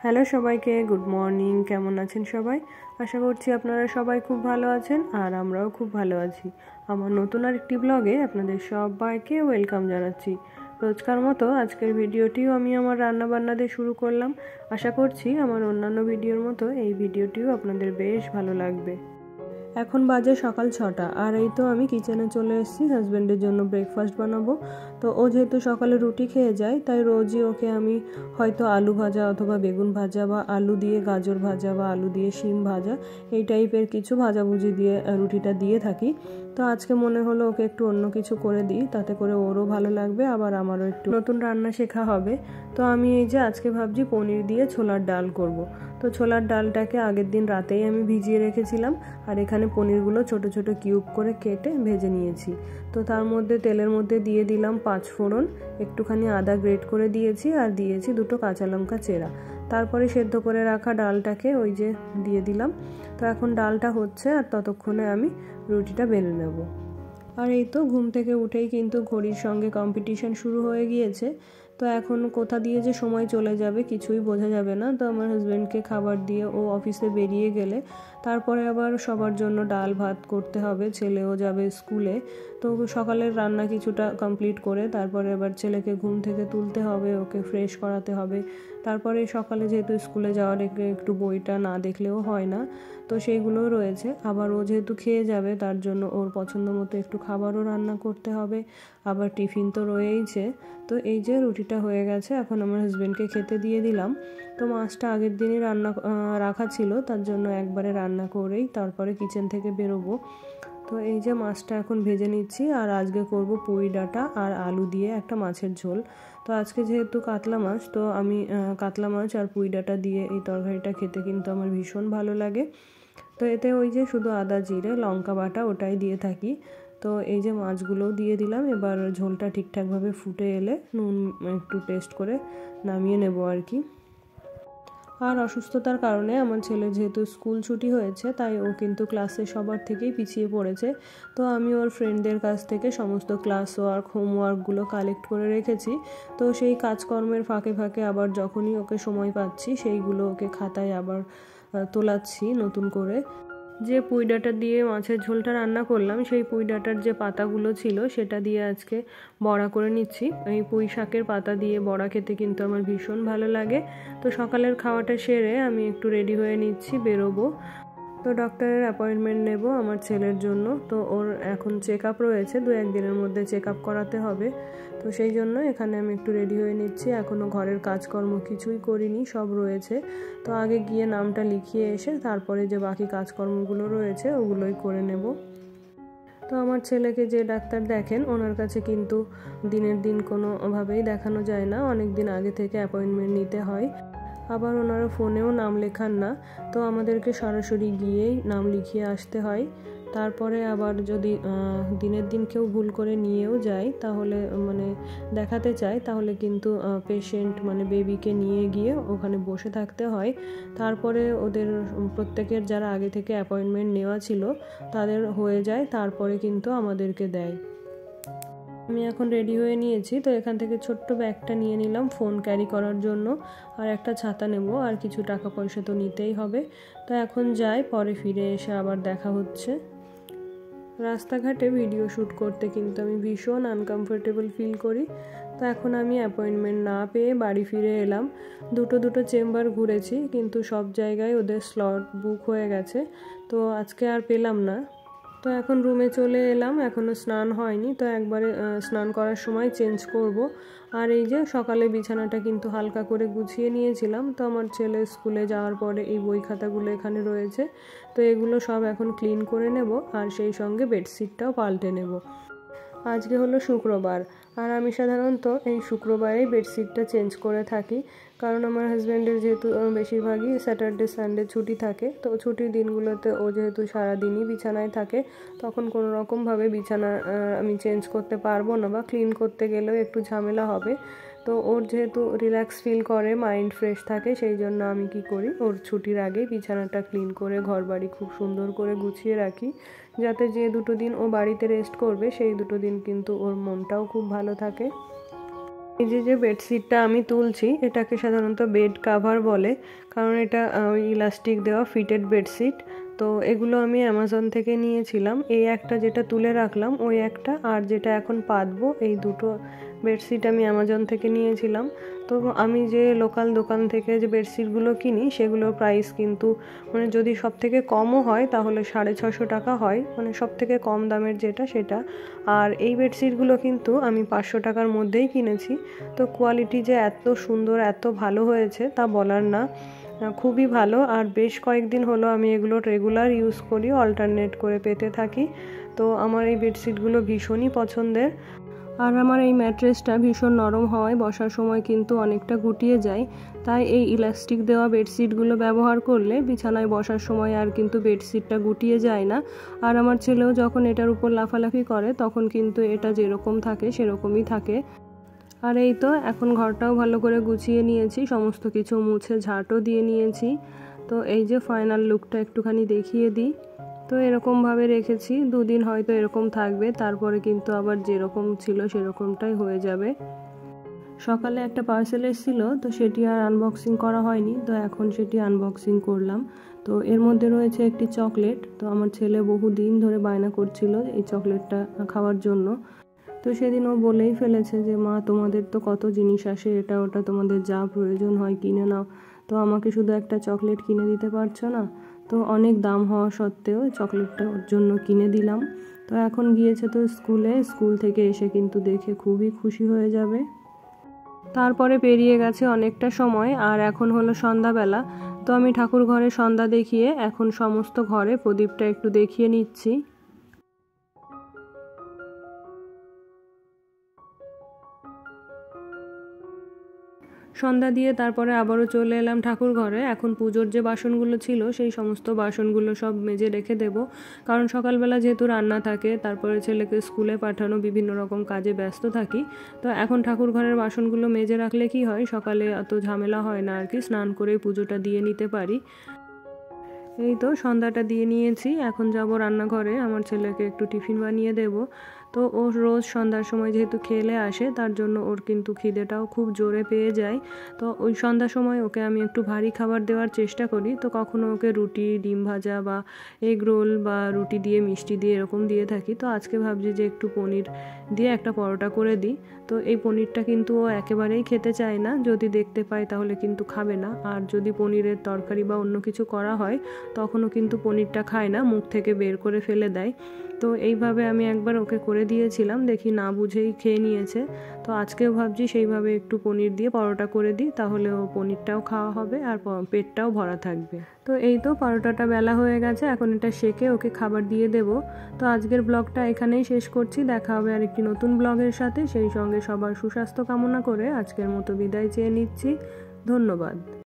Hello সবাইকে, good morning. কেমন আছেন সবাই? আশা করছি আপনারা সবাই খুব ভালো আছেন আর আমরাও খুব ভালো আছি। আমার নতুন আরেকটি ব্লগে আপনাদের সবাইকে ওয়েলকাম জানাচ্ছি। রোজকার মতো আজকের ভিডিওটিও আমি আমার রান্নাবান্না দিয়ে শুরু করলাম। আশা করছি আমার অন্যান্য ভিডিওর মতো এই ভিডিওটিও আপনাদের বেশ ভালো লাগবে। এখন বাজে সকাল 6টা আর এই তো আমি কিচেনে চলে এসেছি হাজব্যান্ডের জন্য ব্রেকফাস্ট বানাবো। তো ও যেহেতু সকালে রুটি খেয়ে যায় তাই রোজই ওকে আমি হয়তো আলু ভাজা অথবা বেগুন ভাজা বা আলু দিয়ে গাজর ভাজা বা আলু দিয়ে শিম ভাজা এই টাইপের কিছু ভাজাভুজি দিয়ে রুটিটা দিয়ে থাকি। তো আজকে মনে হলো ওকে একটু অন্য কিছু করে দিই, তাতে করে ওরও ভালো লাগবে আবার আমারও একটু নতুন রান্না শেখা হবে। তো আমি এই যে আজকে ভাবছি পনির দিয়ে ছোলার ডাল করব। তো ছোলার ডালটাকে আগের দিন রাতেই আমি ভিজিয়ে রেখেছিলাম আর এখানে পনিরগুলো ছোট ছোট কিউব করে কেটে ভেজে নিয়েছি। তো তার মধ্যে তেলের মধ্যে দিয়ে দিলাম 5 ফোড়ন, একটুখানি আদা গ্রেট করে দিয়েছি আর দিয়েছি 2টো কাঁচা লঙ্কা চেরা। তারপরে সেদ্ধ করে রাখা ডালটাকে ওই যে দিয়ে দিলাম। তো এখন ডালটা হচ্ছে আর ততক্ষণে আমি রুটিটা বেলে নেব। আর এই তো ঘুম থেকে উঠেই কিন্তু ঘড়ির সঙ্গে কম্পিটিশন শুরু হয়ে গিয়েছে। তো এখন কোথা দিয়ে যে সময় চলে যাবে কিছুই বোঝা যাবে না। তো আমার হাজব্যান্ডকে খাবার দিয়ে ও অফিসে বেরিয়ে গেলে তারপরে আবার সবার জন্য ডাল ভাত করতে হবে, ছেলেও যাবে স্কুলে। তো সকালের রান্না কিছুটা কমপ্লিট করে তারপরে আবার ছেলেকে ঘুম থেকে তুলতে হবে, ওকে ফ্রেশ করাতে হবে। তারপরে সকালে যেহেতু স্কুলে যাওয়ার একটু বইটা না দেখলেও হয় না, তো সেইগুলোও রয়েছে। আবার ও যেহেতু খেয়ে যাবে তার জন্য ওর পছন্দ মতো একটু খাবারও রান্না করতে হবে, আবার টিফিন তো রয়েইছে। তো এই যে রুটিটা হয়ে গেছে, এখন আমার হাজব্যান্ডকে খেতে দিয়ে দিলাম। তো মাছটা আগের দিনই রাখা ছিল, তার জন্য একবারে রান্না করেই তারপরে কিচেন থেকে বেরোবো। তো এই যে মাছটা এখন ভেজে নিচ্ছি আর আজকে করব পুঁই ডাঁটা আর আলু দিয়ে একটা মাছের ঝোল। তো আজকে যেহেতু কাতলা মাছ, তো আমি কাতলা মাছ আর পুঁই ডাঁটা দিয়ে এই তরকারিটা খেতে কিন্তু আমার ভীষণ ভালো লাগে। তো এতে ওই যে শুধু আদা জিরে লঙ্কা বাটা ওটাই দিয়ে থাকি। তো এই যে মাছগুলোও দিয়ে দিলাম। এবার ঝোলটা ঠিকঠাকভাবে ফুটে এলে নুন একটু টেস্ট করে নামিয়ে নেব আর কি। আর অসুস্থতার কারণে আমার ছেলে যেহেতু স্কুল ছুটি হয়েছে তাই ও কিন্তু ক্লাসে সবার থেকেই পিছিয়ে পড়েছে। তো আমি ওর ফ্রেন্ডদের কাছ থেকে সমস্ত ক্লাস ওয়ার্ক হোমওয়ার্কগুলো কালেক্ট করে রেখেছি। তো সেই কাজকর্মের ফাঁকে ফাঁকে আবার যখনই ওকে সময় পাচ্ছি সেইগুলো ওকে খাতায় আবার তোলাচ্ছি নতুন করে। যে পুঁই ডাঁটা দিয়ে মাছের ঝোলটা রান্না করলাম সেই পুঁই ডাঁটার যে পাতাগুলো ছিল সেটা দিয়ে আজকে বড়া করে নিচ্ছি। এই পুঁই শাকের পাতা দিয়ে বড়া খেতে কিন্তু আমার ভীষণ ভালো লাগে। তো সকালের খাওয়াটা সেরে আমি একটু রেডি হয়ে নিচ্ছি, বেরোবো। তো ডক্টরের অ্যাপয়েন্টমেন্ট নেব আমার ছেলের জন্য। তো ওর এখন চেক আপ রয়েছে, 2-1 দিনের মধ্যে চেক আপ করাতে হবে। তো সেই জন্য এখানে আমি একটু রেডি হয়ে নিচ্ছি। এখনও ঘরের কাজকর্ম কিছুই করিনি, সব রয়েছে। তো আগে গিয়ে নামটা লিখিয়ে এসে তারপরে যে বাকি কাজকর্মগুলো রয়েছে ওগুলোই করে নেব। তো আমার ছেলেকে যে ডাক্তার দেখেন ওনার কাছে কিন্তু দিনের দিন কোনোভাবেই দেখানো যায় না, অনেক দিন আগে থেকে অ্যাপয়েন্টমেন্ট নিতে হয়। আবার ওনারা ফোনেও নাম লেখান না, তো আমাদেরকে সরাসরি গিয়েই নাম লিখিয়ে আসতে হয়। তারপরে আবার যদি দিনের দিন কেউ ভুল করে নিয়েও যায় তাহলে দেখাতে চায় তাহলে কিন্তু পেশেন্ট বেবিকে নিয়ে গিয়ে ওখানে বসে থাকতে হয়। তারপরে ওদের প্রত্যেকের যারা আগে থেকে অ্যাপয়েন্টমেন্ট নেওয়া ছিল তাদের হয়ে যায়, তারপরে কিন্তু আমাদেরকে দেয়। আমি এখন রেডি হয়ে নিয়েছি। তো এখান থেকে ছোট্ট ব্যাগটা নিয়ে নিলাম ফোন ক্যারি করার জন্য, আর একটা ছাতা নেব, আর কিছু টাকা পয়সা তো নিতেই হবে। তো এখন যাই, পরে ফিরে এসে আবার দেখা হচ্ছে। রাস্তাঘাটে ভিডিও শ্যুট করতে কিন্তু আমি ভীষণ আনকমফোর্টেবল ফিল করি। তো এখন আমি অ্যাপয়েন্টমেন্ট না পেয়ে বাড়ি ফিরে এলাম। দুটো চেম্বার ঘুরেছি কিন্তু সব জায়গায় ওদের স্লট বুক হয়ে গেছে, তো আজকে আর পেলাম না। তো এখন রুমে চলে এলাম, এখনও স্নান হয়নি, তো একবারে স্নান করার সময় চেঞ্জ করব। আর এই যে সকালে বিছানাটা কিন্তু হালকা করে গুছিয়ে নিয়েছিলাম। তো আমার ছেলে স্কুলে যাওয়ার পরে এই বই খাতাগুলো এখানে রয়েছে, তো এগুলো সব এখন ক্লিন করে নেব আর সেই সঙ্গে বেডশিটটাও পাল্টে নেব। আজকে হলো শুক্রবার আর আমি সাধারণত এই শুক্রবারেই বেডশিটটা চেঞ্জ করে থাকি, কারণ আমার হাজব্যান্ডের যেহেতু বেশিরভাগই স্যাটারডে সানডে ছুটি থাকে। তো ছুটির দিনগুলোতে ও যেহেতু সারাদিনই বিছানায় থাকে তখন কোনো রকমভাবে বিছানা আমি চেঞ্জ করতে পারবো না, বা ক্লিন করতে গেলেও একটু ঝামেলা হবে। তো ওর যেহেতু রিল্যাক্স ফিল করে, মাইন্ড ফ্রেশ থাকে, সেই জন্য আমি কি করি ওর ছুটির আগেই বিছানাটা ক্লিন করে ঘরবাড়ি খুব সুন্দর করে গুছিয়ে রাখি, যাতে যে 2 দিন ও বাড়িতে রেস্ট করবে সেই 2 দিন কিন্তু ওর মনটাও খুব ভালো থাকে। এই যে বেডশিটটা আমি তুলছি এটাকে সাধারণত বেড কাভার বলে, কারণ এটা ইলাস্টিক দেওয়া ফিটেড বেডশিট। তো এগুলো আমি অ্যামাজন থেকে নিয়েছিলাম। এই একটা যেটা তুলে রাখলাম ওই একটা, আর যেটা এখন পাতবো, এই দুটো বেডশিট আমি অ্যামাজন থেকে নিয়েছিলাম। তো আমি যে লোকাল দোকান থেকে যে বেডশিটগুলো কিনি সেগুলোর প্রাইস কিন্তু মানে যদি সব থেকে কমও হয় তাহলে 650 টাকা হয়, মানে সব থেকে কম দামের যেটা সেটা। আর এই বেডশিটগুলো কিন্তু আমি 500 টাকার মধ্যেই কিনেছি। তো কোয়ালিটি যে এত সুন্দর এত ভালো হয়েছে তা বলার না, খুবই ভালো। আর বেশ কয়েকদিন হলো আমি এগুলো রেগুলার ইউজ করি, অল্টারনেট করে পেতে থাকি। তো আমার এই বেডশিটগুলো ভীষণই পছন্দের। আর আমার এই ম্যাট্রেসটা ভীষণ নরম হওয়ায় বসার সময় কিন্তু অনেকটা গুটিয়ে যায়, তাই এই ইলাস্টিক দেওয়া বেডশিটগুলো ব্যবহার করলে বিছানায় বসার সময় আর কিন্তু বেডশিটটা গুটিয়ে যায় না। আর আমার ছেলেও যখন এটার উপর লাফালাফি করে তখন কিন্তু এটা যেরকম থাকে সেরকমই থাকে। আর এই তো এখন ঘরটাও ভালো করে গুছিয়ে নিয়েছি, সমস্ত কিছু মুছে ঝাঁটও দিয়ে নিয়েছি। তো এই যে ফাইনাল লুকটা একটুখানি দেখিয়ে দিই। তো এরকমভাবে রেখেছি, দুদিন হয়তো এরকম থাকবে, তারপরে কিন্তু আবার যেরকম ছিল সেরকমটাই হয়ে যাবে। সকালে একটা পার্সেল এসেছিলো, তো সেটি আর আনবক্সিং করা হয়নি, তো এখন সেটি আনবক্সিং করলাম। তো এর মধ্যে রয়েছে একটি চকলেট। তো আমার ছেলে বহুদিন ধরে বায়না করছিল এই চকলেটটা খাওয়ার জন্য। তো সেদিন ও বলেই ফেলেছে যে মা তোমাদের তো কত জিনিস আসে, এটা ওটা তোমাদের যা প্রয়োজন হয় কিনে নাও, তো আমাকে শুধু একটা চকলেট কিনে দিতে পারছো না? তো অনেক দাম হওয়া সত্ত্বেও চকলেটটা ওর জন্য কিনে দিলাম। তো এখন গিয়েছে তো স্কুল থেকে এসে কিন্তু দেখে খুবই খুশি হয়ে যাবে। তারপরে পেরিয়ে গেছে অনেকটা সময়, আর এখন হলো সন্ধ্যাবেলা। তো আমি ঠাকুর ঘরে সন্ধ্যা দেখিয়ে এখন সমস্ত ঘরে প্রদীপটা একটু দেখিয়ে নিচ্ছি। সন্ধ্যা দিয়ে তারপরে আবারও চলে এলাম ঠাকুর ঘরে। এখন পুজোর যে বাসনগুলো ছিল সেই সমস্ত বাসনগুলো সব মেজে রেখে দেব, কারণ সকালবেলা যেহেতু রান্না থাকে, তারপরে ছেলেকে স্কুলে পাঠানো, বিভিন্ন রকম কাজে ব্যস্ত থাকি। তো এখন ঠাকুর ঘরের বাসনগুলো মেজে রাখলে কি হয়, সকালে অত ঝামেলা হয় না আর কি, স্নান করে পুজোটা দিয়ে নিতে পারি। এই তো সন্ধ্যাটা দিয়ে নিয়েছি, এখন যাব রান্নাঘরে, আমার ছেলেকে একটু টিফিন বানিয়ে দেব। তো ও রোজ সন্ধ্যার সময় যেহেতু খেলে আসে, তার জন্য ওর কিন্তু খিদেটাও খুব জোরে পেয়ে যায়। তো ওই সন্ধ্যার সময় ওকে আমি একটু ভারী খাবার দেওয়ার চেষ্টা করি। তো কখনো ওকে রুটি, ডিম ভাজা বা এগ রোল বা রুটি দিয়ে মিষ্টি দিয়ে এরকম দিয়ে থাকি। তো আজকে ভাবছি যে একটু পনির দিয়ে একটা পরোটা করে দিই। তো এই পনিরটা কিন্তু ও একেবারেই খেতে চায় না, যদি দেখতে পায় তাহলে কিন্তু খাবে না। আর যদি পনিরের তরকারি বা অন্য কিছু করা হয় তখনও কিন্তু পনিরটা খায় না, মুখ থেকে বের করে ফেলে দেয়। তো এইভাবে আমি একবার ওকে করে দিয়েছিলাম, দেখি না বুঝেই খেয়ে নিয়েছে। তো আজকেও ভাবছি সেইভাবে একটু পনির দিয়ে পরোটা করে দিই, তাহলে ও পনিরটাও খাওয়া হবে আর পেটটাও ভরা থাকবে। তো এই তো পরোটাটা বেলা হয়ে গেছে, এখন এটা সেকে ওকে খাবার দিয়ে দেব। তো আজকের ব্লগটা এখানেই শেষ করছি, দেখা হবে আর একটি নতুন ব্লগের সাথে। সেই সঙ্গে সবার সুস্বাস্থ্য কামনা করে আজকের মতো বিদায় চেয়ে নিচ্ছি। ধন্যবাদ।